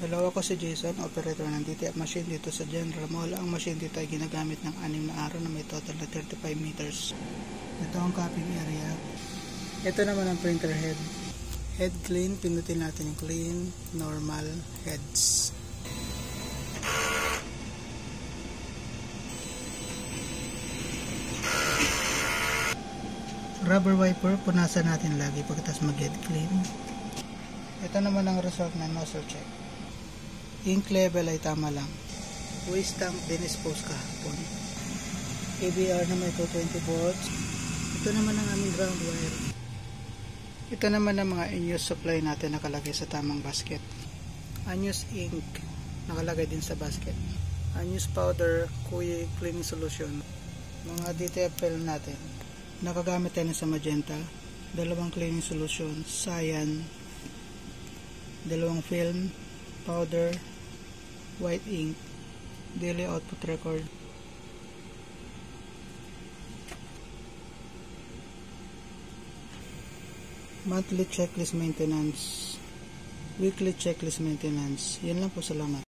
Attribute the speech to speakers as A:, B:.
A: Hello, ako si Jason, operator ng DTF machine dito sa General Mall. Ang machine dito ay ginagamit ng 6 na araw na may total na 35 meters. Ito ang copying area. Ito naman ang printer head. Head clean, pinutin natin yung clean, normal, heads. Rubber wiper, punasan natin lagi pagkatapos mag-head clean. Ito naman ang result ng nozzle check. Ink level ay tama lang. Waste tank dinispose kahapon. ABR na may 220 volts. Ito naman ang aming ground wire. Ito naman ang mga unused supply natin nakalagay sa tamang basket. Unused ink nakalagay din sa basket. Unused powder, kuyi cleaning solution. Mga DTF film natin. Nakagamit tayo sa magenta. 2 cleaning solution, cyan, 2 film, powder, white ink, daily output record. Monthly checklist maintenance, weekly checklist maintenance. Yan lang po, salamat.